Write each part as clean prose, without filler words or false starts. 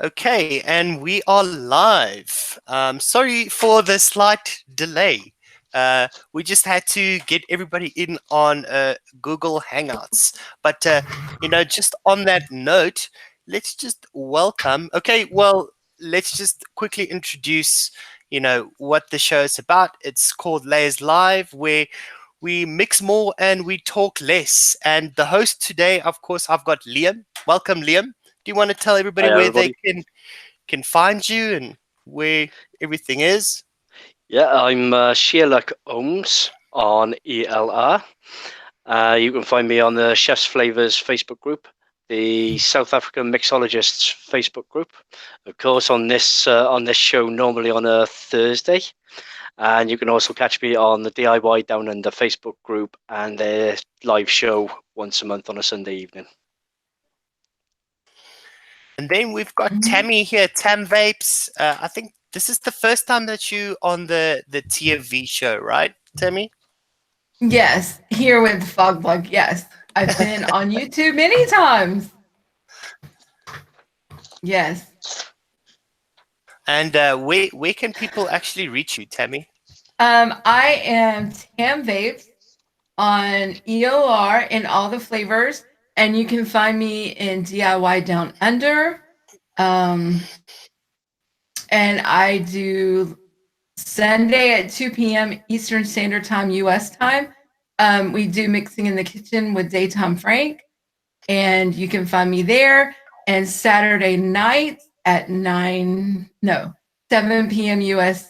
Okay, and we are live. Sorry for the slight delay. We just had to get everybody in on Google Hangouts. But, just on that note, let's just welcome. Okay, well, let's just quickly introduce, what the show is about. It's called Layerz Live, where we mix more and we talk less. And the host today, of course, I've got Liam. Welcome, Liam. Do you want to tell everybody Hi, where they everybody. can find you and where everything is? Yeah, I'm Sherlock Ohms on ELR. You can find me on the Chef's Flavors Facebook group, the South African Mixologists Facebook group, of course, on this show normally on a Thursday, and you can also catch me on the DIY Down Under Facebook group and their live show once a month on a Sunday evening. And then we've got Mhm. Tammy here, Tam Vapes. I think this is the first time that you on the TFV show, right, Tammy? Yes, here with Fogblug. Yes, I've been on YouTube many times. Yes. And where can people actually reach you, Tammy? I am Tam Vapes on EOR in all the flavors, and you can find me in DIY Down Under. And I do Sunday at 2 p.m. Eastern Standard Time, US time. We do Mixing in the Kitchen with Daytime Frank, and you can find me there. And Saturday night at 7 p.m. US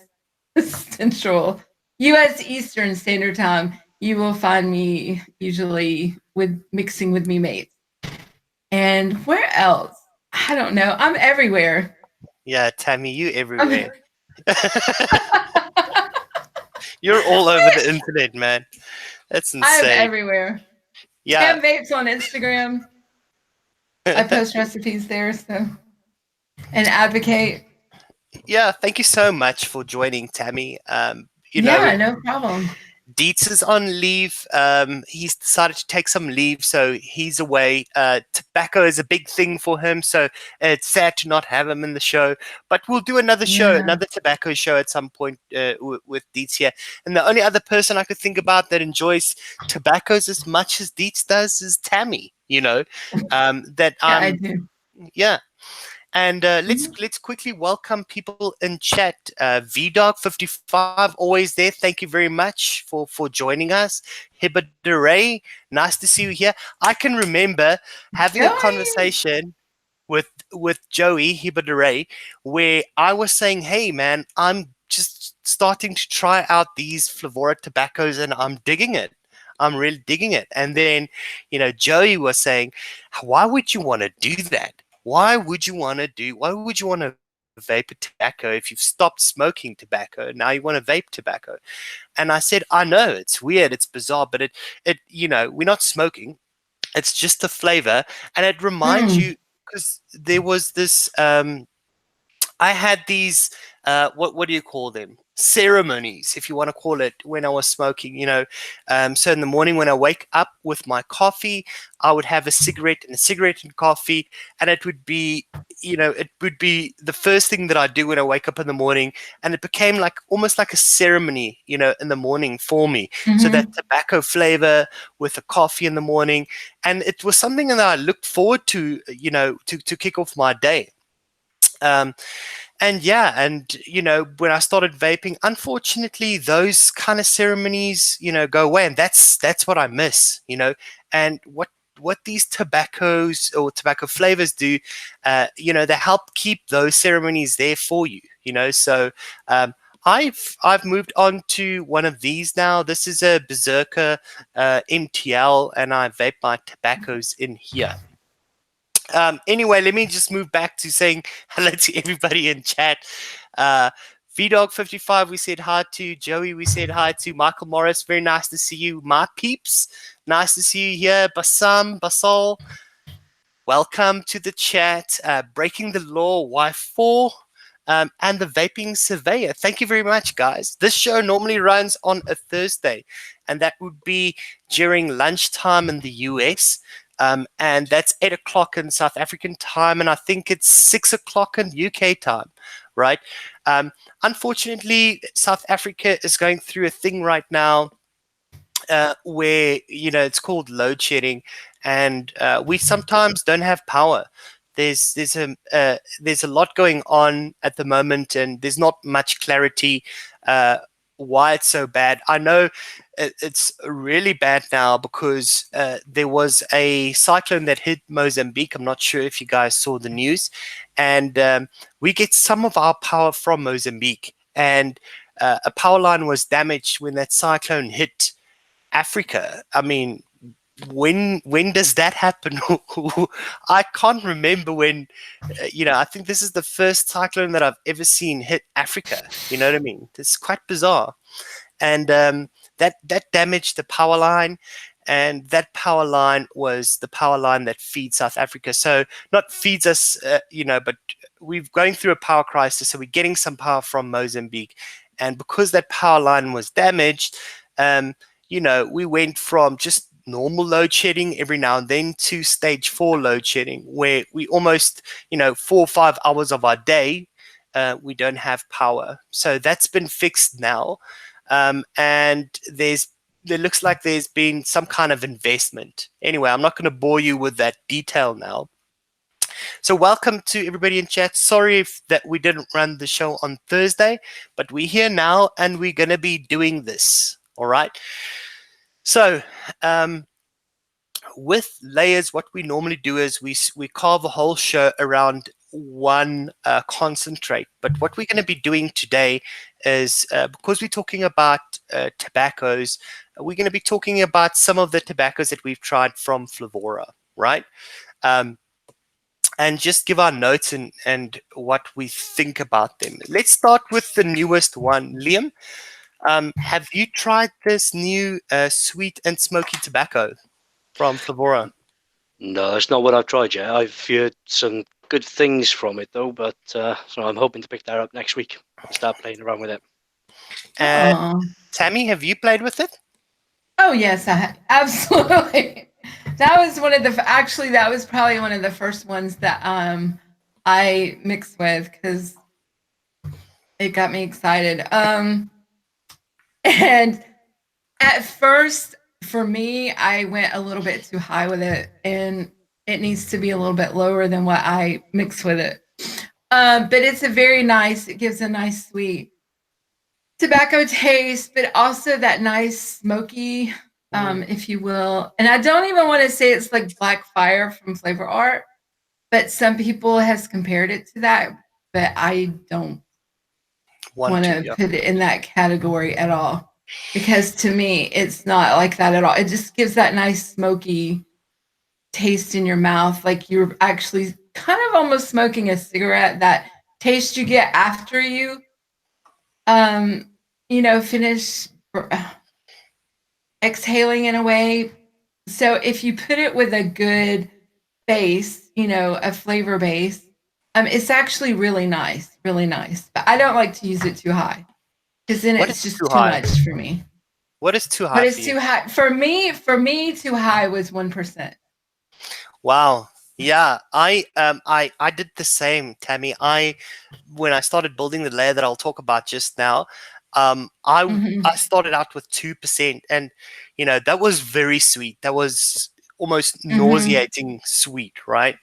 Central, US Eastern Standard Time, you will find me usually with Mixing with Me Mates. And where else? I don't know. I'm everywhere. Yeah, Tammy, you I'm, everywhere. You're all over the internet, man. That's I'm insane. everywhere. Yeah. Tam Vapes on Instagram. I post recipes there, so and advocate. Yeah, thank you so much for joining, Tammy. Yeah, no problem. Dietz is on leave. He's decided to take some leave, so he's away. Tobacco is a big thing for him, so it's sad to not have him in the show. But we'll do another show, Yeah. another tobacco show at some point with Dietz here. And the only other person I could think about that enjoys tobaccos as much as Dietz does is Tammy. That Yeah, I do. yeah. And Mhm. let's quickly welcome people in chat. VDog55, always there. Thank you very much for joining us. Hibadere, nice to see you here. I can remember having a Joey. conversation with Joey Hibadere where I was saying, "Hey, man, I'm just starting to try out these Flavorah tobaccos, and I'm digging it. I'm really digging it." And then, Joey was saying, "Why would you want to do that? Why would you want to vape a tobacco if you've stopped smoking tobacco? Now you want to vape tobacco?" And I said, "I know it's weird, it's bizarre, but we're not smoking. It's just the flavor, and it reminds Mm. you because there was this. I had these what do you call them, ceremonies, if you want to call it, when I was smoking. So in the morning when I wake up with my coffee, I would have a cigarette and coffee, and it would be the first thing that I do when I wake up in the morning, and it became like almost like a ceremony, in the morning for me. So Mm-hmm. that tobacco flavor with the coffee in the morning, and it was something that I looked forward to, to kick off my day. Um, and when I started vaping, unfortunately, those kind of ceremonies, go away, and that's what I miss. And what these tobaccos or tobacco flavors do, they help keep those ceremonies there for you. So I've moved on to one of these now. This is a Berserker MTL, and I vape my tobaccos in here. Anyway, let me just move back to saying hello to everybody in chat. VDog55, we said hi to. Joey, we said hi to. Michael Morris, very nice to see you. My peeps, nice to see you here. Basal, welcome to the chat. Breaking the Law, Y4, and the Vaping Surveyor. Thank you very much, guys. This show normally runs on a Thursday, and that would be during lunchtime in the US. and that's 8 o'clock in South African time, and I think it's 6 o'clock in UK time, right? Unfortunately, South Africa is going through a thing right now where it's called load shedding, and we sometimes don't have power. There's a lot going on at the moment, and there's not much clarity why it's so bad. I know it's really bad now because there was a cyclone that hit Mozambique. I'm not sure if you guys saw the news, and we get some of our power from Mozambique, and a power line was damaged when that cyclone hit Africa. I mean, when does that happen? I can't remember when. I think this is the first cyclone that I've ever seen hit Africa. You know what I mean? It's quite bizarre, and that damaged the power line, and that power line was the power line that feeds South Africa. So not feeds us, but we're going through a power crisis. So we're getting some power from Mozambique, and because that power line was damaged, we went from just normal load shedding every now and then to stage 4 load shedding, where we almost, 4 or 5 hours of our day, we don't have power. So that's been fixed now. And there looks like there's been some kind of investment. Anyway, I'm not going to bore you with that detail now. So welcome to everybody in chat. Sorry if that we didn't run the show on Thursday, but we're here now and we're going to be doing this. All right. So with Layerz, what we normally do is we carve a whole show around one concentrate. But what we're going to be doing today is, because we're talking about tobaccos, we're going to be talking about some of the tobaccos that we've tried from Flavorah, right? And just give our notes and what we think about them. Let's start with the newest one. Liam, have you tried this new sweet and smoky tobacco from Flavorah? No, it's not what I've tried yet. I've heard some good things from it though, but so I'm hoping to pick that up next week and start playing around with it. Tammy, have you played with it? Oh yes, absolutely. That was that was probably one of the first ones that I mixed with because it got me excited. And at first, for me, I went a little bit too high with it, and it needs to be a little bit lower than what I mix with it. But it's it gives a nice sweet tobacco taste, but also that nice smoky, if you will. And I don't even want to say it's like Black Fire from Flavor Art, but some people has compared it to that, but I don't want to put it in that category at all, because to me it's not like that at all. It just gives that nice smoky taste in your mouth, like you're actually kind of almost smoking a cigarette. That taste you get after you finish exhaling in a way. So if you put it with a good base, a flavor base, it's actually really nice, really nice. But I don't like to use it too high, because then it's just too much for me. What is too high? What is too high for me? For me, too high was 1%. Wow. Yeah, I did the same, Tammy. When I started building the layer that I'll talk about just now, I started out with 2%, and that was very sweet. That was almost nauseating sweet, right?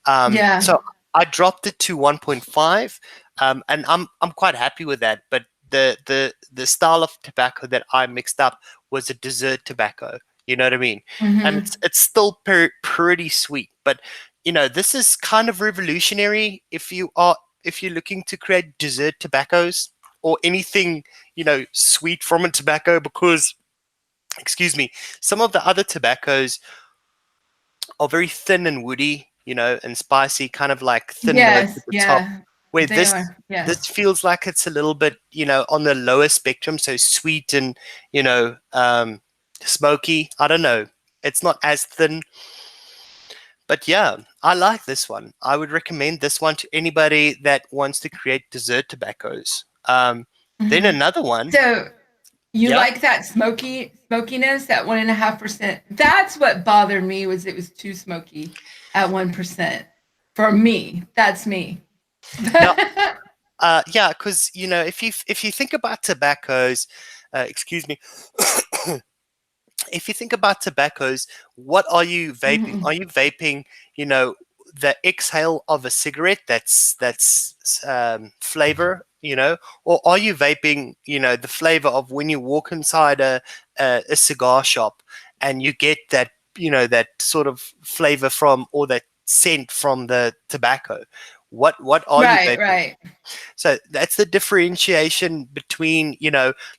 Yeah. So I dropped it to 1.5, and I'm quite happy with that. But the style of tobacco that I mixed up was a dessert tobacco. You know what I mean? And it's still pretty sweet. But this is kind of revolutionary if you're looking to create dessert tobaccos or anything sweet from a tobacco, because some of the other tobaccos are very thin and woody, and spicy, kind of like thin notes at the top. Where this feels like it's a little bit, on the lower spectrum, so sweet and smoky. I don't know. It's not as thin. But yeah, I like this one. I would recommend this one to anybody that wants to create dessert tobaccos. Then another one. So You Yeah. like that smokiness at 1.5%. That's what bothered me, was it was too smoky at 1%. For me, that's me. Yeah. Yeah, because if you think about tobaccos, excuse me, if you think about tobaccos, what are you vaping? Mhm. Are you vaping, the exhale of a cigarette that's flavor, or are you vaping, the flavor of when you walk inside a cigar shop and you get that, that sort of flavor from, or that scent from the tobacco? What are you Right, vaping? right, So that's the differentiation between,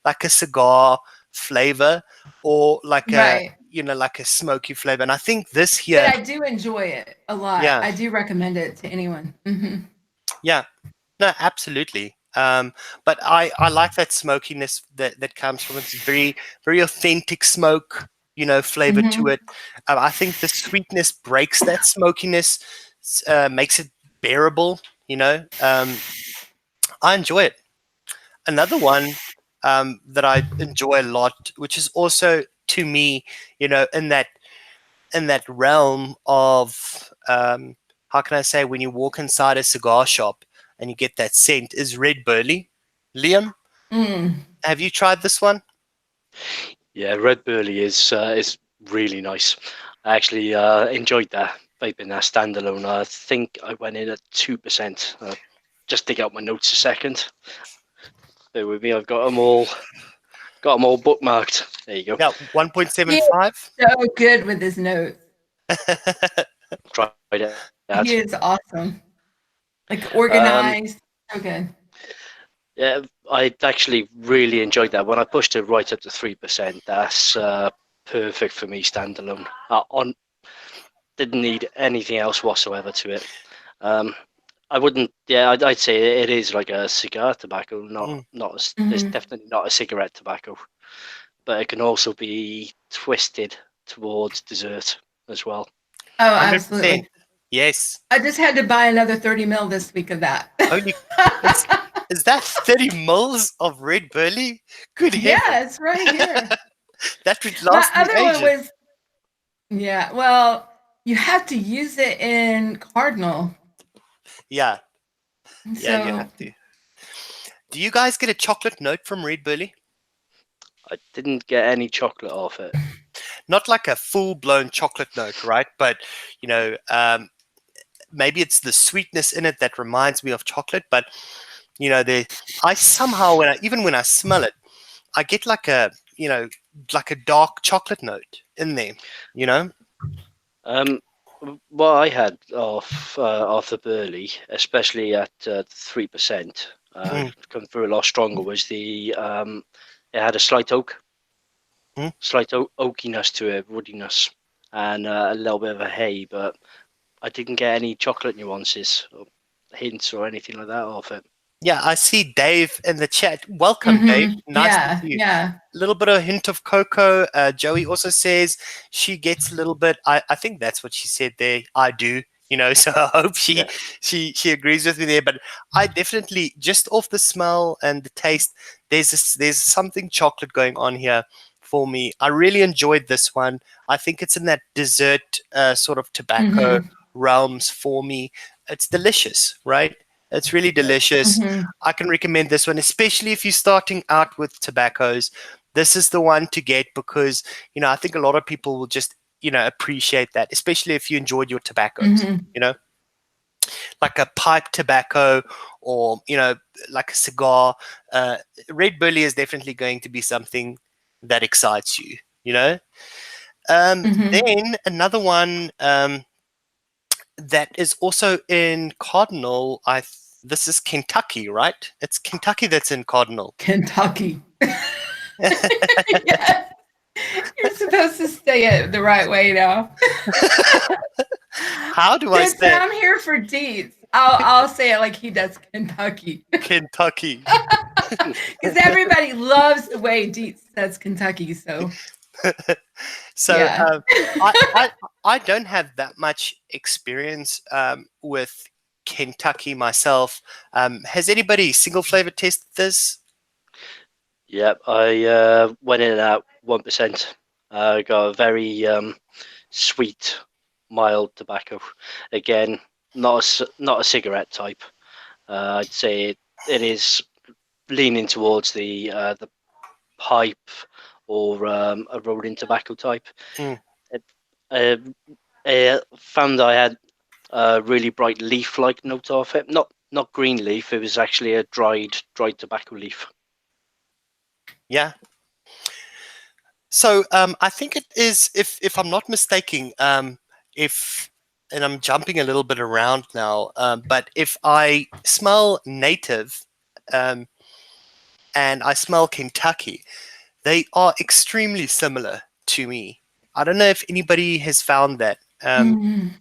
like a cigar flavor or right. like a smoky flavor. And I think this But here, I do enjoy it a lot. yeah, I do recommend it to anyone. yeah, no, absolutely. But I like that smokiness that comes from it. It's very, very authentic smoke, flavor to Hmm. it. I think the sweetness breaks that smokiness, makes it bearable, I enjoy it. Another one that I enjoy a lot, which is also to me, in that realm of how can I say, when you walk inside a cigar shop and you get that scent, is red burley. Liam, Mm. have you tried this one? Yeah, Red Burley is really nice. I actually enjoyed that vaping that standalone. I think I went in at 2%. Just dig out my notes a second. Bear with me. I've got them all bookmarked. There you go. Yeah, He is 1.75. so good with his notes. Tried it He out. is awesome. Like Um, organized. So good. yeah, I actually really enjoyed that. When I pushed it right up to 3%, that's perfect for me standalone. Didn't need anything else whatsoever to it. Um, I wouldn't. Yeah, I'd say it is like a cigar tobacco, Mm. It's Hmm. definitely not a cigarette tobacco, but it can also be twisted towards dessert as well. Oh, 100%. absolutely. Yes. I just had to buy another 30 mil this week of that. Only is is that 30 mils of red burley? Good heaven. Yeah, it's right here. That would My last me other one ages. was, yeah, well, you have to use it in Cardinal. Yeah, yeah, you So, have to. Do you guys get a chocolate note from red burley? I didn't get any chocolate off it. Not like a full-blown chocolate note, right? But maybe it's the sweetness in it that reminds me of chocolate. But I somehow, when I smell it, I get like a dark chocolate note in there. You know? Um, what I had off the Burley, especially at 3%, Mm, come through a lot stronger, was it had a mm. slight oakiness to it, woodiness, and a little bit of a hay, but I didn't get any chocolate nuances or hints or anything like that off it. Yeah, I see Dave in the chat. Welcome, Dave. Nice to yeah, see you. yeah. A little bit of a hint of cocoa. Joey also says she gets a little bit. I think that's what she said there. I do, so I hope she Yeah. she agrees with me there. But I definitely, just off the smell and the taste, there's something chocolate going on here for me. I really enjoyed this one. I think it's in that dessert sort of tobacco Hmm. realms for me. It's delicious, right? It's really delicious. Hmm. I can recommend this one, especially if you're starting out with tobaccos. This is the one to get because, I think a lot of people will just, appreciate that, especially if you enjoyed your tobaccos, Hmm. like a pipe tobacco or, like a cigar. Uh, Red Burley is definitely going to be something that excites you, Hmm. Then another one that is also in Cardinal, this is Kentucky, right? It's Kentucky that's in Cardinal. Kentucky. Yes. You're supposed to say it the right way now. How do I Since say it? I'm here for deets, I'll say it like he does Kentucky. Kentucky. Because everybody loves the way Deets says Kentucky. So So yeah. I don't have that much experience with Kentucky myself. Has anybody single flavor tested this? Yeah, I went in at 1%. Got a very sweet, mild tobacco. Again, not a cigarette type. I'd say it is leaning towards the pipe or a rolling tobacco type. Mm. It, uh, I found I had a really bright leaf-like note off it. Not green leaf. It was actually a dried tobacco leaf. Yeah. So I think it is, if I'm not mistaken, if and I'm jumping a little bit around now, but if I smell native um, and I smell Kentucky, they are extremely similar to me. I don't know if anybody has found that. Mhm.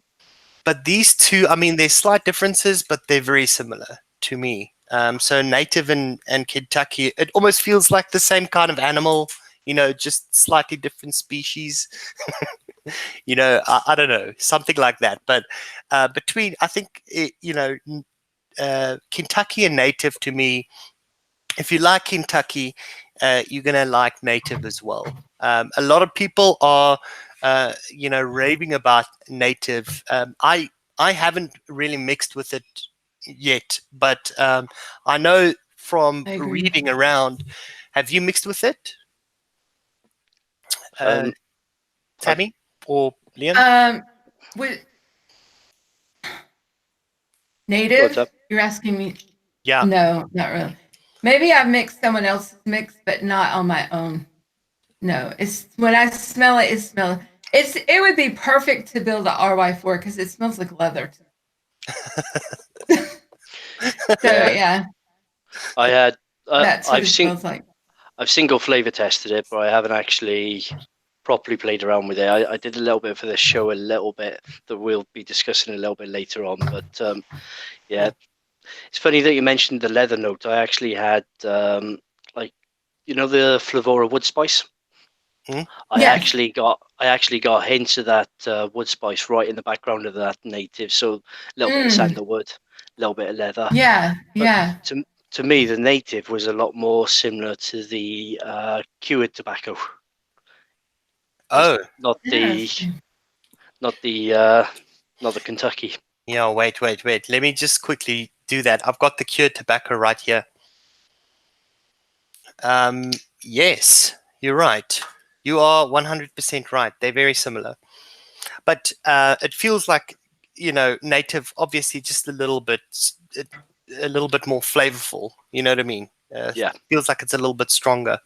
But these two, I mean, there's slight differences, but they're very similar to me. So native and Kentucky, it almost feels like the same kind of animal, just slightly different species. I don't know, something like that. But between, I think, Kentucky and native to me, if you like Kentucky, you're going to like native as well. A lot of people are, raving about native. I haven't really mixed with it yet, but I know from I agree. reading around. Have you mixed with it, uh, Um, I've Tammy or Liam? With got native, up. you're asking me? Yeah. No, not really. Maybe I've mixed someone else's mix, but not on my own. No, it's when I smell it, it smells. It would be perfect to build a RY4 because it smells like leather. So Yeah, yeah, I had. that's what it smells like. I've single flavor tested it, but I haven't actually properly played around with it. I did a little bit for this show, a little bit that we'll be discussing a little bit later on. But yeah, it's funny that you mentioned the leather note. I actually had like the Flavorah wood spice. Mm. Yes. I actually got hints of that wood spice right in the background of that native. So a little bit of Mm. sandalwood, a little bit of leather. Yeah. But Yeah. to me, the native was a lot more similar to the cured tobacco. It's Oh, not the Interesting. not the uh, not the Kentucky. yeah. Wait. Let me just quickly do that. I've got the cured tobacco right here. Yes, you're right. You are 100% right. They're very similar. But it feels like, native, obviously just a little bit more flavorful. You know what I mean? Yeah. Feels like it's a little bit stronger.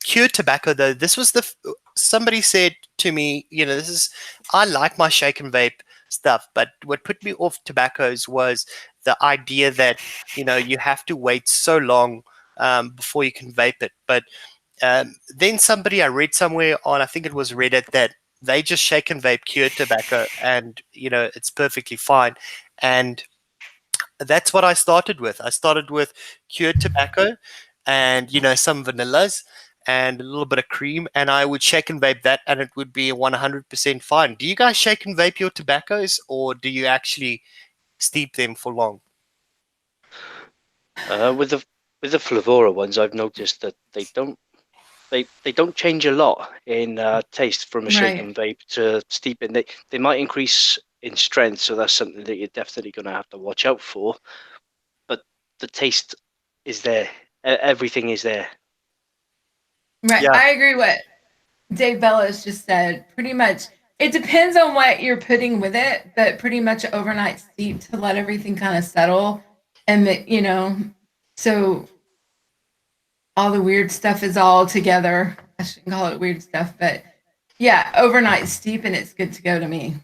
Cured tobacco, though, this was somebody said to me, I like my shake and vape stuff, but what put me off tobaccos was the idea that, you have to wait so long before you can vape it. But then somebody I read somewhere on, I think it was Reddit, that they just shake and vape cured tobacco and, it's perfectly fine. And that's what I started with. I started with cured tobacco and, some vanillas and a little bit of cream, and I would shake and vape that, and it would be 100% fine. Do you guys shake and vape your tobaccos, or do you actually steep them for long? With the Flavorah ones, I've noticed that they don't change a lot in taste from a shake Right. and vape to steeping. They might increase in strength, so that's something that you're definitely going to have to watch out for. But the taste is there. Everything is there. Right. Yeah. I agree with Dave Bellis just said. Pretty much, it depends on what you're putting with it, but pretty much overnight steep to let everything kind of settle, and so all the weird stuff is all together. I shouldn't call it weird stuff, but yeah, overnight steep and it's good to go to me.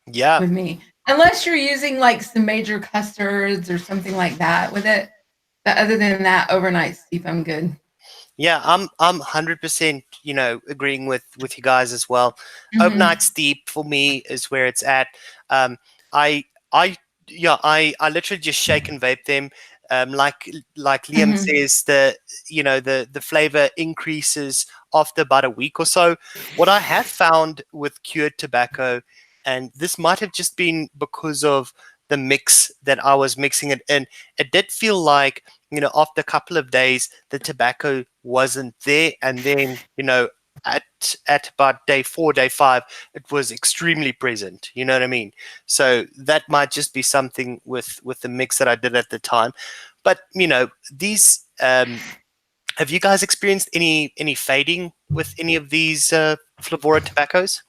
Yeah. With me, unless you're using like some major custards or something like that with it. But other than that, overnight steep, I'm good. Yeah, I'm 100%, agreeing with you guys as well. Mm-hmm. Overnight steep for me is where it's at. I I yeah, I literally just shake and vape them. Like Liam Mm-hmm. says, the flavor increases after about a week or so. What I have found with cured tobacco, and this might have just been because of the mix that I was mixing it in, it did feel like, after a couple of days, the tobacco wasn't there. And then, at about day 4, day 5, it was extremely present. You know what I mean? So that might just be something with the mix that I did at the time. But, these, have you guys experienced any fading with any of these Flavorah tobaccos?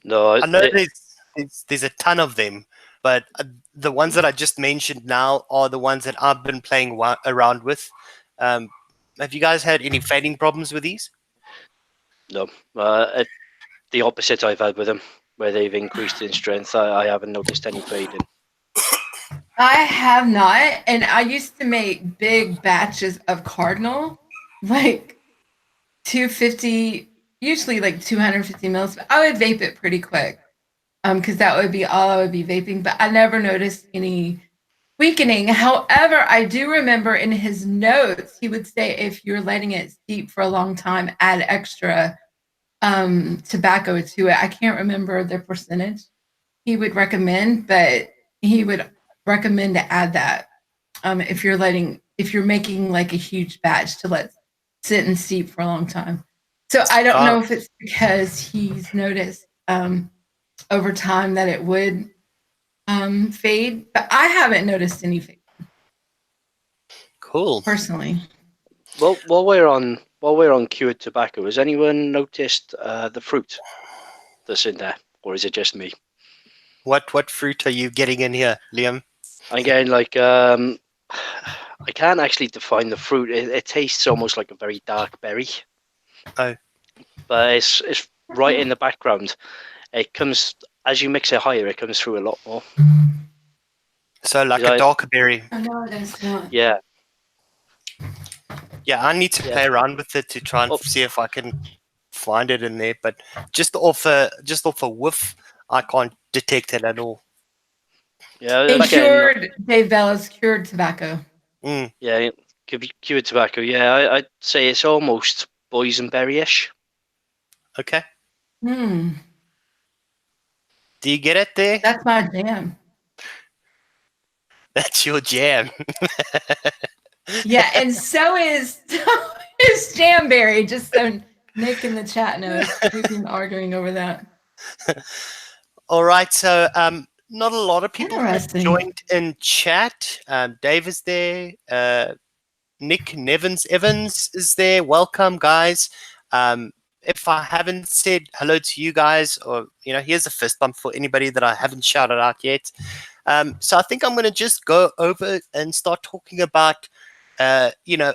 No, I know there's a ton of them, but the ones that I just mentioned now are the ones that I've been playing around with. Um, have you guys had any fading problems with these? no. The opposite I've had with them, where they've increased in strength. I haven't noticed any fading. I have not, and I used to make big batches of Cardinal, like 250, usually like 250 mils. But I would vape it pretty quick, because that would be all I would be vaping. But I never noticed any weakening. However, I do remember in his notes he would say if you're letting it steep for a long time, add extra tobacco to it. I can't remember the percentage he would recommend, but he would recommend to add that if you're making like a huge batch to let sit and steep for a long time. So I don't know if it's because he's noticed over time that it would fade, but I haven't noticed any fade Cool. personally. Well, while we're on cured tobacco, has anyone noticed the fruit that's in there, or is it just me? What fruit are you getting in here, Liam? I'm getting like I can't actually define the fruit. It tastes almost like a very dark berry. Oh. But it's right in the background. It comes as you mix it higher. It comes through a lot more. So like a darker berry. Oh, no, that's not. Yeah. Yeah, I need to play around with it to try and see if I can find it in there. But just off a whiff, I can't detect it at all. Yeah, They cured Dave Bella's cured tobacco. Yeah, cured tobacco. Yeah, I'd say it's almost boysenberry-ish. Okay. Hmm. Do you get it there? That's my jam. That's your jam. Yeah, and so is Jamberry. Just so Nick in the chat knows, we've been arguing over that. All right, so not a lot of people have Interesting. joined in chat. Dave is there. Nick Nevins Evans is there. Welcome, guys. If I haven't said hello to you guys, or here's a fist bump for anybody that I haven't shouted out yet. So I think I'm going to just go over and start talking about, a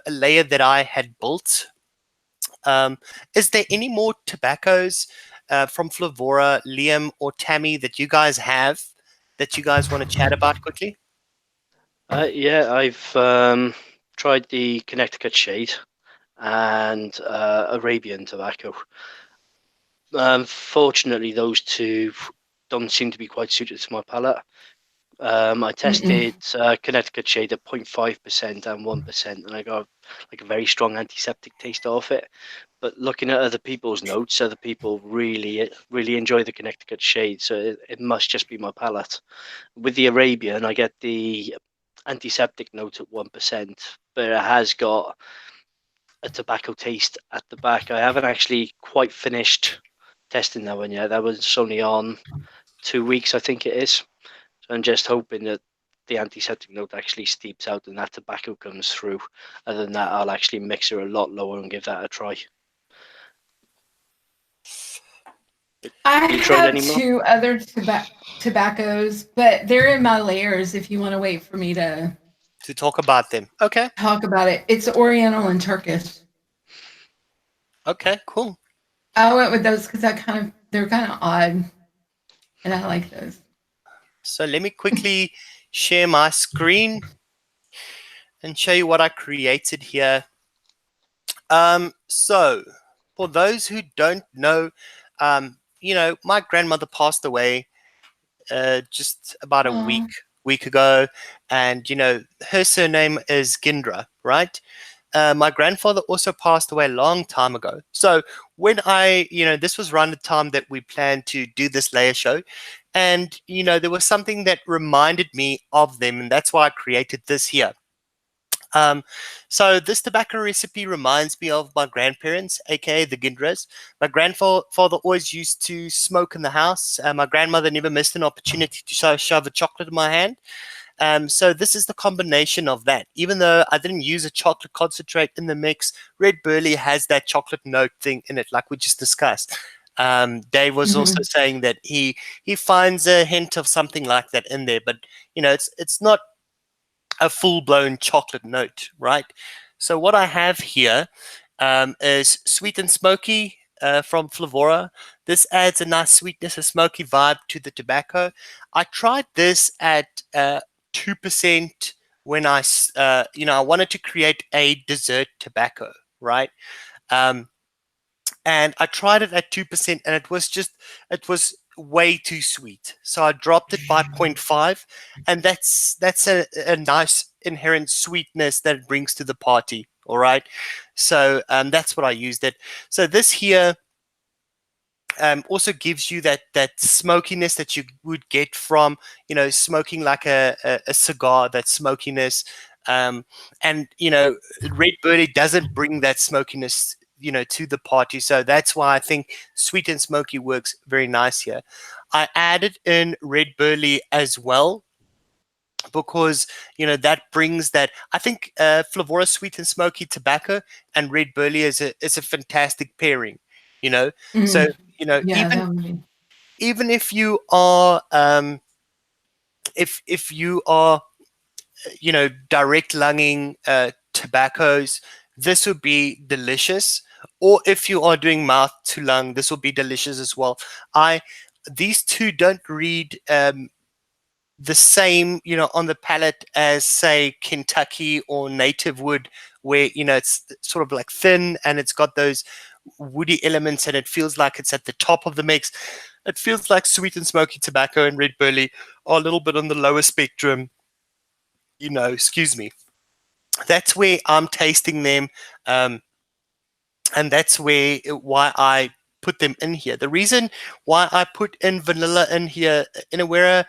layer that I had built. Is there any more tobaccos from Flavorah, Liam, or Tammy that you guys have that you guys want to chat about quickly? Yeah, I've tried the Connecticut Shade and Arabian tobacco. Fortunately, those two don't seem to be quite suited to my palate. I tested Connecticut Shade at 0.5% and 1%, and I got like a very strong antiseptic taste off it. But looking at other people's notes, other people really enjoy the Connecticut Shade, so it must just be my palate. With the Arabian, I get the antiseptic note at 1%, but it has got a tobacco taste at the back. I haven't actually quite finished testing that one yet. That was only on 2 weeks, I think it is. So I'm just hoping that the antiseptic note actually steeps out and that tobacco comes through. Other than that, I'll actually mix it a lot lower and give that a try. I have 2 other tobaccos, but they're in my layers if you want to wait for me to talk about them. Okay. Talk about it. It's Oriental and Turkish. Okay, cool. I went with those because they're kind of odd, and I like those. So let me quickly share my screen and show you what I created here. So for those who don't know, my grandmother passed away just about a week ago, and her surname is Gindra, right? my grandfather also passed away a long time ago. So when this was around the time that we planned to do this layer show, and there was something that reminded me of them, and that's why I created this here. So this tobacco recipe reminds me of my grandparents, aka the Gindras. My grandfather always used to smoke in the house. My grandmother never missed an opportunity to shove a chocolate in my hand. So this is the combination of that. Even though I didn't use a chocolate concentrate in the mix, Red Burley has that chocolate note thing in it, like we just discussed. Dave was also saying that he finds a hint of something like that in there, but it's not a full-blown chocolate note, right? So what I have here is Sweet and Smoky from Flavorah. This adds a nice sweetness, a smoky vibe to the tobacco. I tried this at 2% when I wanted to create a dessert tobacco, right? And I tried it at 2%, and it was way too sweet. So I dropped it by 0.5, and that's a nice inherent sweetness that it brings to the party. All right. So that's what I used it. So this here also gives you that smokiness that you would get from smoking like a cigar, that smokiness. And Red Birdie doesn't bring that smokiness to the party, so that's why I think Sweet and Smoky works very nice here. I added in Red Burley as well because that brings that. I think Flavorah Sweet and Smoky tobacco and Red Burley is a fantastic pairing. So Yeah, that would be. even if you are if you are direct lunging tobaccos, this would be delicious. Or if you are doing mouth to lung, this will be delicious as well. These two don't read the same on the palate as say Kentucky or Native would, where it's sort of like thin and it's got those woody elements and it feels like it's at the top of the mix. It feels like Sweet and Smoky tobacco and Red Burley are a little bit on the lower spectrum. Excuse me. That's where I'm tasting them, and that's why I put them in here. The reason why I put in vanilla in here, Inawera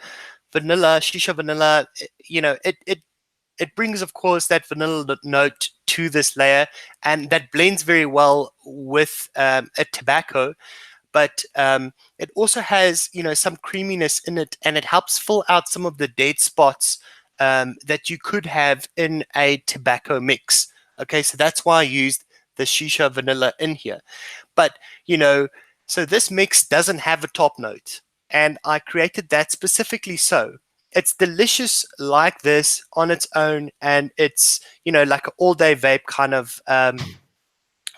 vanilla, shisha vanilla, it brings, of course, that vanilla note to this layer, and that blends very well with a tobacco. But it also has some creaminess in it, and it helps fill out some of the dead spots that you could have in a tobacco mix. Okay, so that's why I used the shisha vanilla in here. But so this mix doesn't have a top note, and I created that specifically so. It's delicious like this on its own, and it's like an all-day vape kind of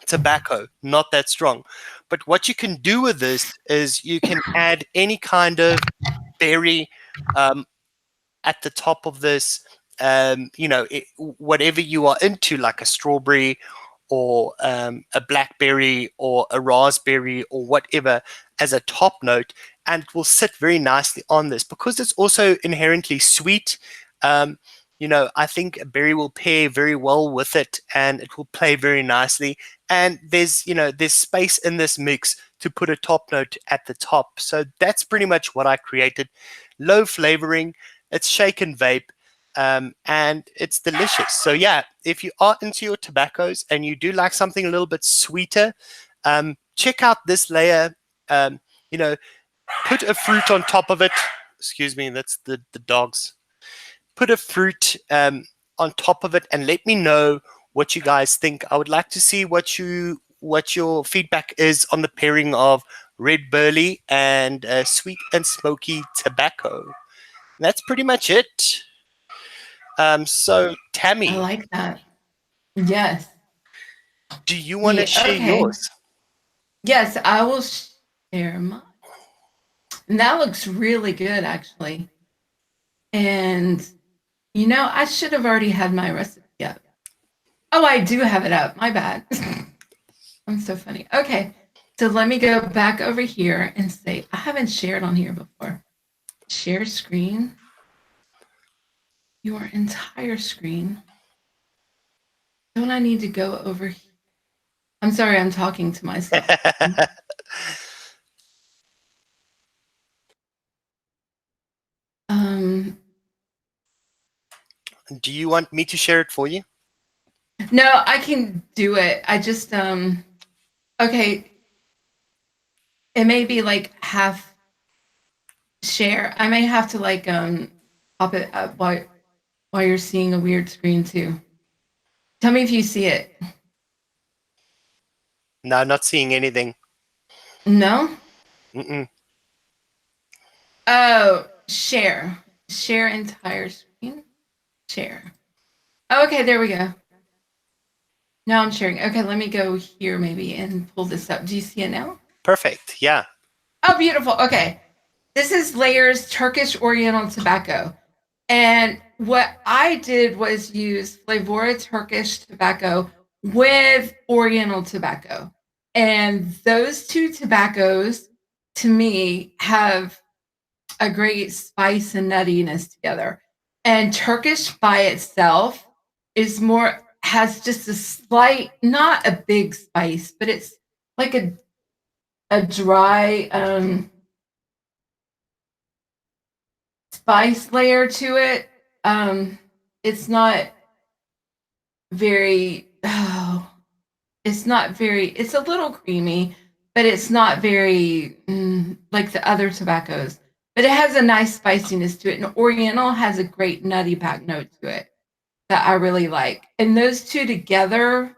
tobacco, not that strong. But what you can do with this is you can add any kind of berry at the top of this, whatever you are into, like a strawberry or a blackberry or a raspberry or whatever as a top note, and it will sit very nicely on this because it's also inherently sweet. I think a berry will pair very well with it, and it will play very nicely. And there's space in this mix to put a top note at the top. So that's pretty much what I created. Low flavoring, it's shake and vape, and it's delicious. So yeah, if you are into your tobaccos and you do like something a little bit sweeter, check out this layer. Put a fruit on top of it. Excuse me, that's the dogs. Put a fruit on top of it and let me know what you guys think. I would like to see what your feedback is on the pairing of Red Burley and Sweet and Smoky tobacco. And that's pretty much it. So Tammy, I like that. Yes. do you want to share yours? Yes, I will share mine. And that looks really good, actually. And I should have already had my recipe up. Oh, I do have it up. My bad. I'm so funny. Okay. So let me go back over here and say, I haven't shared on here before. Share screen. Your entire screen. don't I need to go over here? I'm sorry, I'm talking to myself. Do you want me to share it for you? No, I can do it. I just okay. It may be like half share. I may have to like pop it up while you're seeing a weird screen too. Tell me if you see it. No, not seeing anything. No? Mm-mm. Oh, share. Share entire screen. Share. Oh, okay, there we go. Now I'm sharing. Okay, let me go here maybe and pull this up. Do you see it now? Perfect. Yeah. Oh, beautiful. Okay. This is Layerz Turkish Oriental Tobacco. And what I did was use Flavorah Turkish tobacco with Oriental tobacco. And those two tobaccos, to me, have a great spice and nuttiness together. And Turkish by itself is more, has just a slight, not a big spice, but it's like a dry spice layer to it. It's not very, oh, it's not very, it's a little creamy, but it's not very like the other tobaccos. But it has a nice spiciness to it. And Oriental has a great nutty back note to it that I really like. And those two together,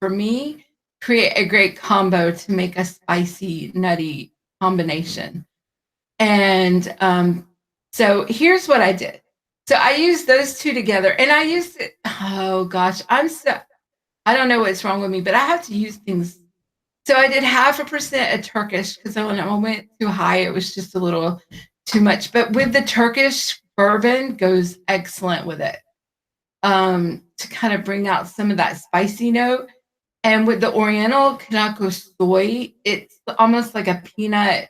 for me, create a great combo to make a spicy, nutty combination. And so here's what I did. So I used those two together, and I used it. Oh gosh, I don't know what's wrong with me, but I have to use things. So I did 0.5% of Turkish because when I went too high, it was just a little too much. But with the Turkish bourbon, goes excellent with it to kind of bring out some of that spicy note. And with the Oriental Kanako soy, it's almost like a peanut.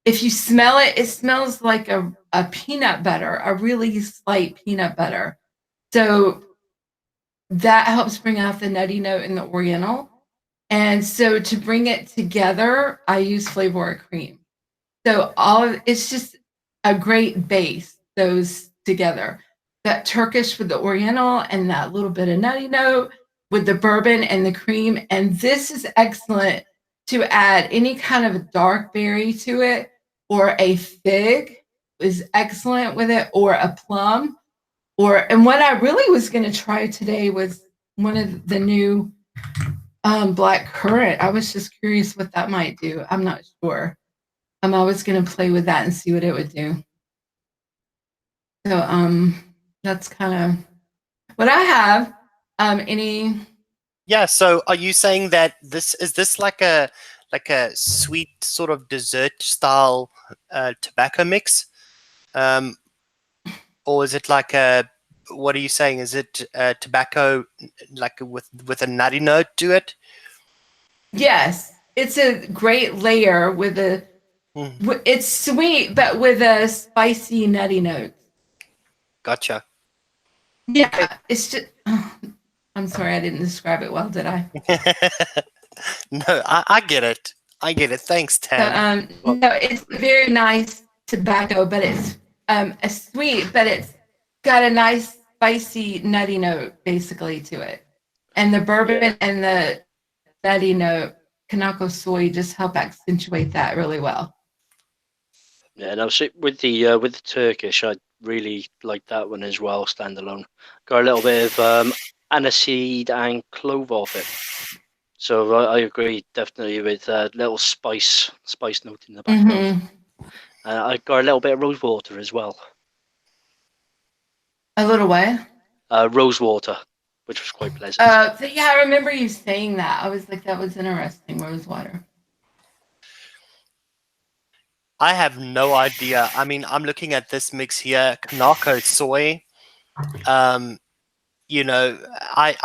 If you smell it, it smells like a peanut butter, a really slight peanut butter. So that helps bring out the nutty note in the Oriental. And so to bring it together, I use Flavorah cream. So it's just a great base, those together. That Turkish with the Oriental and that little bit of nutty note with the bourbon and the cream. And this is excellent to add any kind of dark berry to it, or a fig is excellent with it, or a plum. And what I really was going to try today was one of the new black currant. I was just curious what that might do. I'm not sure. I was going to play with that and see what it would do. So that's kind of what I have. Any? Yeah. So, are you saying that this like a sweet sort of dessert style tobacco mix, or is it like a? What are you saying? Is it tobacco like with a nutty note to it? Yes, it's a great layer with a. It's sweet, but with a spicy, nutty note. Gotcha. Yeah, it's just. I'm sorry, I didn't describe it well, did I? No, I get it. I get it. Thanks, Tan. No, it's very nice tobacco, but it's a sweet, but it's got a nice spicy, nutty note basically to it. And the bourbon and the nutty note, Kanako soy, just help accentuate that really well. Yeah, no, so with the Turkish, I really like that one as well, standalone. Got a little bit of aniseed and clove off it. So I agree definitely with a little spice note in the background. I got a little bit of rose water as well. A little way. Rose water, which was quite pleasant. Yeah, I remember you saying that. I was like, that was interesting. Rose water. I have no idea. I mean, I'm looking at this mix here, Kanako soy. You know, I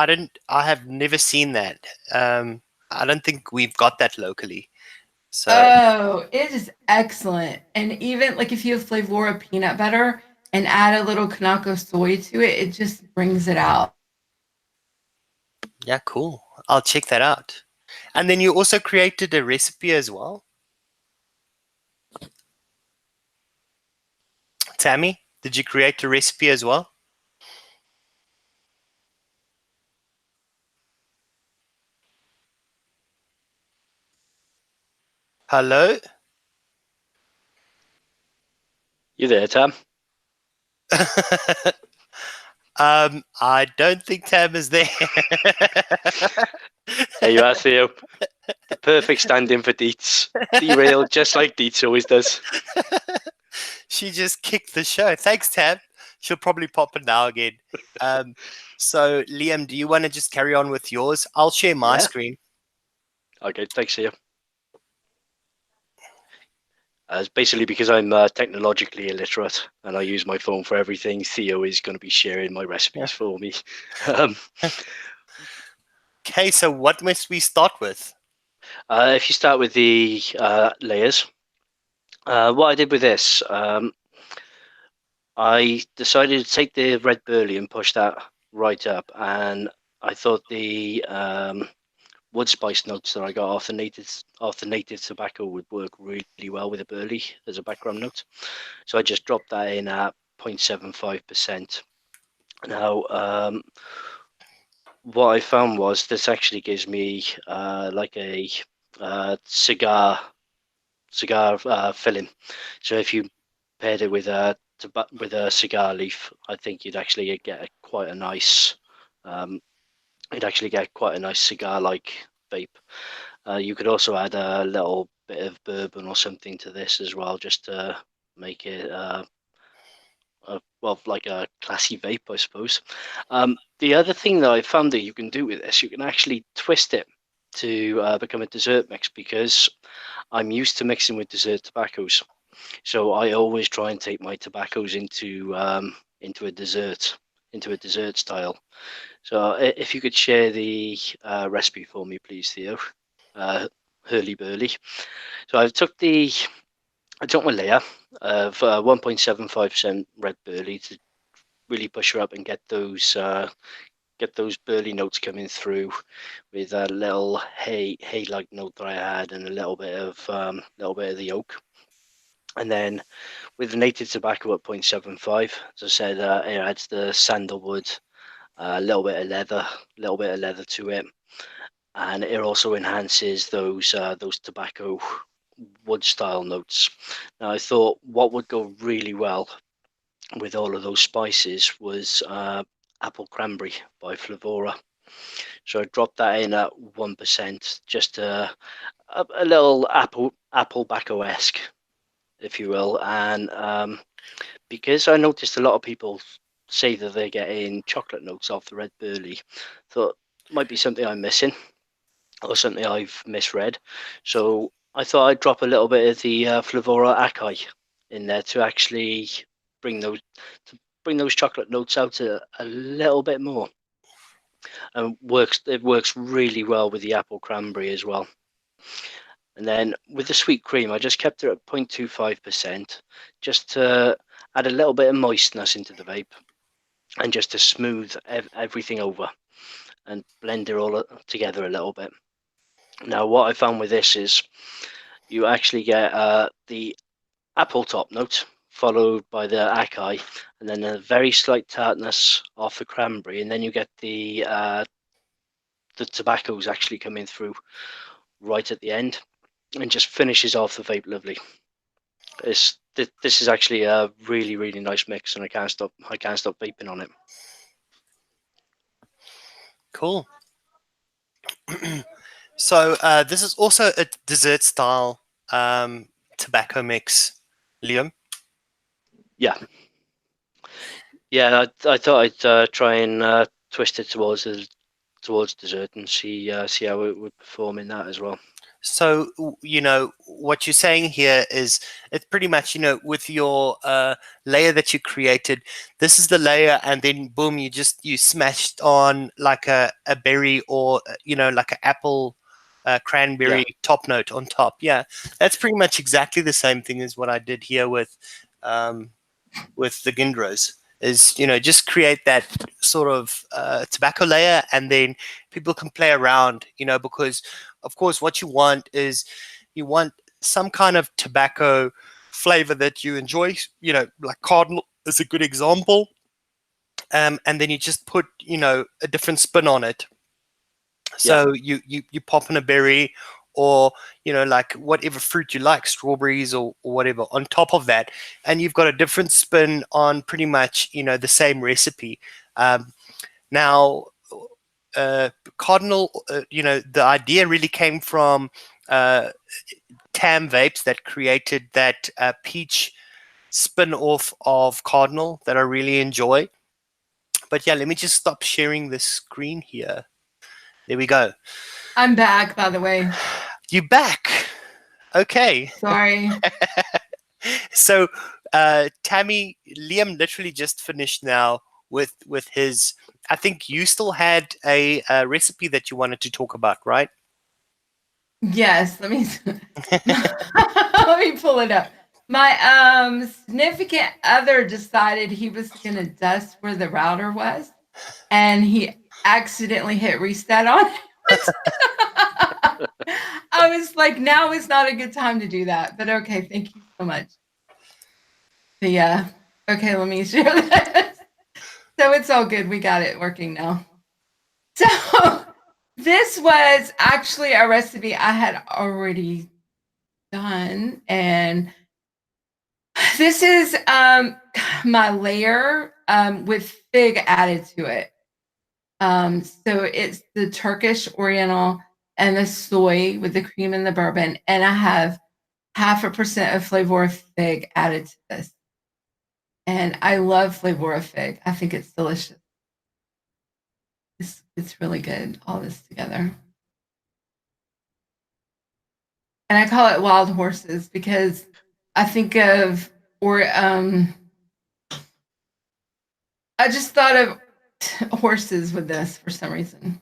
have never seen that. I don't think we've got that locally. So Oh, it is excellent. And even like if you have Flavorah peanut butter and add a little Kanako soy to it, it just brings it out. Yeah, cool. I'll check that out. And then you also created a recipe as well. Tammy, did you create a recipe as well? Hello? You there, Tam? I don't think Tam is there. There you are, Theo. The perfect stand-in for Dietz. Derailed just like Dietz always does. She just kicked the show. Thanks, Tam. She'll probably pop in now again. So, Liam, do you want to just carry on with yours? I'll share my Yeah. screen. Okay, thanks, Theo. It's basically because I'm technologically illiterate and I use my phone for everything. Theo is going to be sharing my recipes for me. Okay, so what must we start with? If you start with the layers, what I did with this, I decided to take the red burley and push that right up, and I thought the wood spice notes that I got off the native tobacco would work really well with the burley as a background note. So I just dropped that in at 0.75%. Now, what I found was this actually gives me like a cigar filling. So if you paired it with a cigar leaf, I think you'd actually get quite a nice cigar-like vape. You could also add a little bit of bourbon or something to this as well, just to make it like a classy vape, I suppose. The other thing that I found that you can do with this, you can actually twist it to become a dessert mix, because I'm used to mixing with dessert tobaccos. So I always try and take my tobaccos into a dessert style. So if you could share the recipe for me, please, Theo. Hurly burly. So I took my layer of 1.75% red burley to really push her up and get those burley notes coming through, with a little hay-like note that I had, and a little bit of the oak. And then with the native tobacco at 0.75, as I said, it adds the sandalwood, a little bit of leather to it, and it also enhances those tobacco wood style notes. Now, I thought what would go really well with all of those spices was apple cranberry by Flavorah. So I dropped that in at 1%, just a little apple bacco-esque, if you will. And because I noticed a lot of people say that they're getting chocolate notes off the red burley, thought might be something I'm missing or something I've misread. So I thought I'd drop a little bit of the Flavorah acai in there to actually bring those chocolate notes out a little bit more. And it works really well with the apple cranberry as well. And then with the sweet cream, I just kept it at 0.25%, just to add a little bit of moistness into the vape, and just to smooth everything over and blend it all together a little bit. Now, what I found with this is you actually get the apple top note, followed by the acai, and then a very slight tartness off the cranberry, and then you get the tobaccos actually coming through right at the end, and just finishes off the vape lovely. This is actually a really, really nice mix, and I can't stop vaping on it. Cool. So this is also a dessert style tobacco mix, Liam. Yeah, I thought I'd try and twist it towards dessert and see how it would perform in that as well. So, what you're saying here is it's pretty much, with your layer that you created, this is the layer, and then boom, you smashed on like a berry, or, like an apple cranberry top note on top. Yeah, that's pretty much exactly the same thing as what I did here with the Gindros. is, just create that sort of tobacco layer, and then people can play around, because of course what you want is you want some kind of tobacco flavor that you enjoy, like Cardinal is a good example. And then you just put, a different spin on it. So you pop in a berry, or like whatever fruit you like, strawberries or whatever on top of that, and you've got a different spin on pretty much the same recipe. Now, Cardinal, the idea really came from Tam Vapes that created that peach spin off of Cardinal that I really enjoy. But yeah, let me just stop sharing the screen here. There we go. I'm back, by the way. You back? Okay. Sorry. So, Tammy, Liam literally just finished now with his. I think you still had a recipe that you wanted to talk about, right? Yes. Let me let me pull it up. My significant other decided he was gonna dust where the router was, and he accidentally hit reset on it. I was like, now is not a good time to do that. But okay, thank you so much. But yeah. Okay, let me share this. So it's all good. We got it working now. So this was actually a recipe I had already done. And this is my layer with fig added to it. So it's the Turkish Oriental and the soy with the cream and the bourbon. And I have 0.5% of Flavorah fig added to this. And I love Flavorah fig. I think it's delicious. It's really good, all this together. And I call it wild horses because I think of, I just thought of horses with this for some reason.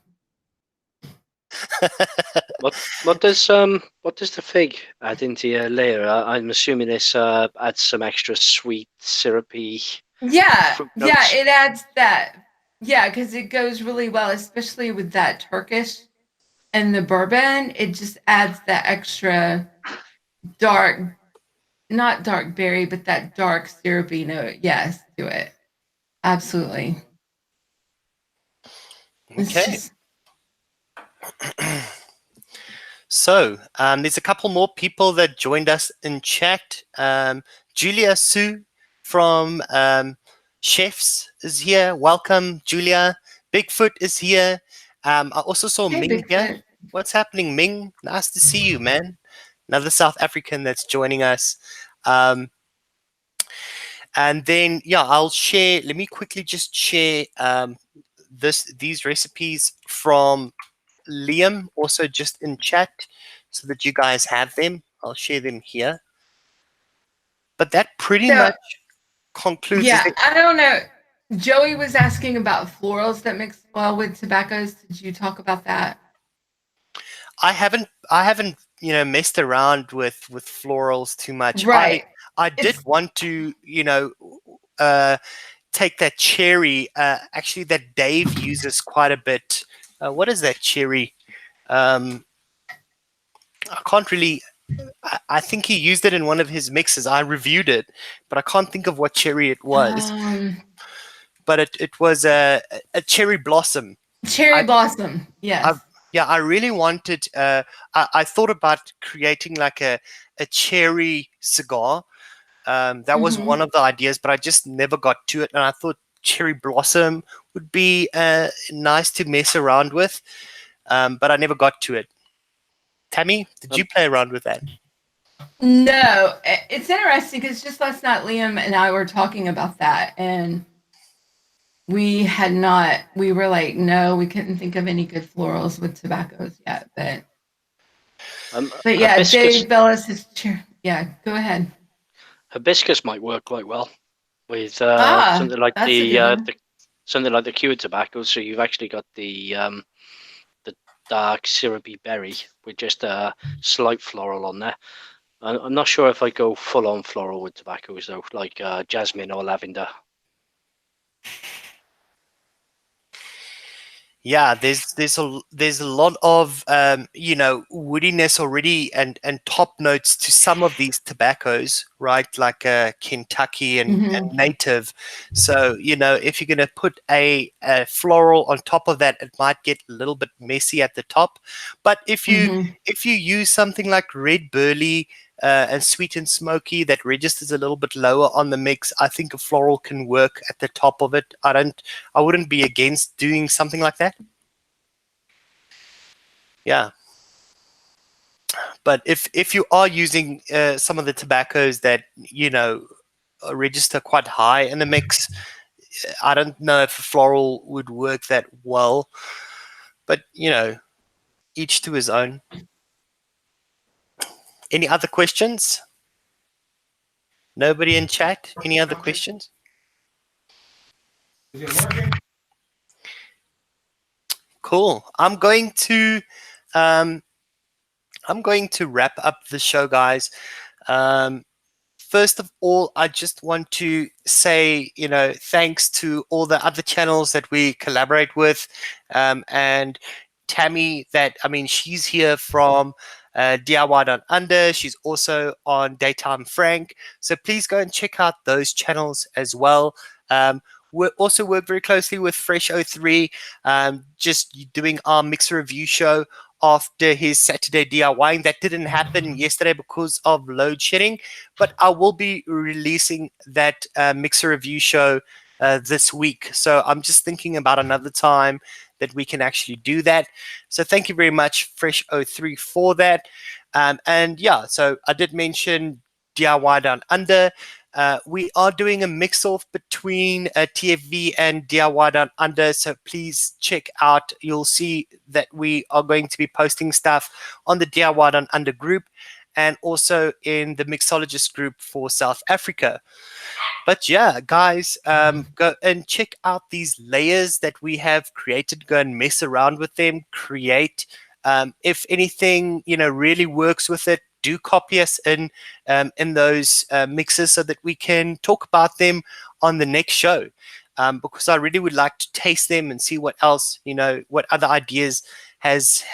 What does the fig add into your layer? I'm assuming this adds some extra sweet, syrupy. Yeah, fruit notes. it adds that. Yeah, because it goes really well, especially with that Turkish and the bourbon. It just adds that extra dark, not dark berry, but that dark syrupy note. Yes, to it. Absolutely. Okay. So there's a couple more people that joined us in chat. Julia Sue from Chefs is here. Welcome, Julia. Bigfoot is here. I also saw Hey, Ming Bigfoot. here. What's happening, Ming? Nice to see you, man. Another South African that's joining us. And then, yeah, I'll share. Let me quickly just share these recipes from Liam, also just in chat, so that you guys have them. I'll share them here. But that pretty much concludes. Yeah, I don't know. Joey was asking about florals that mix well with tobaccos. Did you talk about that? I haven't messed around with florals too much. Right. I did want to take that cherry actually that Dave uses quite a bit. What is that cherry? I can't really. I think he used it in one of his mixes. I reviewed it, but I can't think of what cherry it was. But it was a cherry blossom. Cherry blossom, yes. I really wanted. I thought about creating like a cherry cigar. That was one of the ideas, but I just never got to it. And I thought cherry blossom would be nice to mess around with, but I never got to it. Tammy, did you play around with that? No, it's interesting because just last night Liam and I were talking about that, and we had not. We were like, no, we couldn't think of any good florals with tobaccos yet. But yeah, hibiscus. Dave Bellis is. Yeah, go ahead. Hibiscus might work quite well with something like the cured tobacco. So you've actually got the dark syrupy berry with just a slight floral on there. I'm not sure if I go full on floral with tobaccos though, like jasmine or lavender. Yeah, there's a lot of woodiness already and top notes to some of these tobaccos, right? Like Kentucky and native. So if you're going to put a floral on top of that, it might get a little bit messy at the top. But if you use something like red burley and sweet and smoky that registers a little bit lower on the mix, I think a floral can work at the top of it. I wouldn't be against doing something like that. Yeah. But if you are using some of the tobaccos that register quite high in the mix, I don't know if a floral would work that well. But each to his own. Any other questions? Nobody in chat? Any other questions? Is it working? Cool. I'm going to wrap up the show, guys. First of all, I just want to say, thanks to all the other channels that we collaborate with, and Tammy. She's here from DIY Down Under. She's also on Daytime Frank. So please go and check out those channels as well. We also work very closely with Fresh03, just doing our mixer review show after his Saturday DIYing. That didn't happen yesterday because of load shedding, but I will be releasing that mixer review show this week. So I'm just thinking about another time that we can actually do that. So thank you very much, Fresh03, for that. And yeah, so I did mention DIY Down Under. We are doing a mix-off between TFV and DIY Down Under, so please check out. You'll see that we are going to be posting stuff on the DIY Down Under group and also in the mixologist group for South Africa. But yeah, guys, go and check out these layers that we have created. Go and mess around with them. Create. If anything, really works with it, do copy us in those mixes so that we can talk about them on the next show. Because I really would like to taste them and see what else, what other ideas has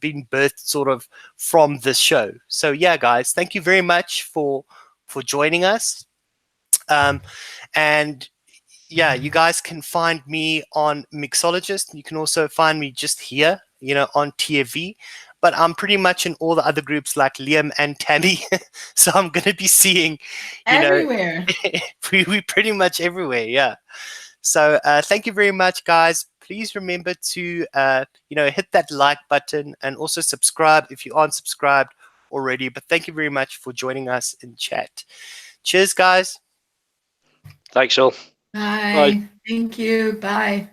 been birthed sort of from this show. So yeah, guys, thank you very much for joining us. And yeah, you guys can find me on Mixologist. You can also find me just here, on TFV. But I'm pretty much in all the other groups like Liam and Tammy. So I'm going to be seeing, everywhere. we pretty much everywhere. Yeah. So thank you very much, guys. Please remember to, hit that like button and also subscribe if you aren't subscribed already. But thank you very much for joining us in chat. Cheers, guys. Thanks all. Bye. Bye. Thank you. Bye.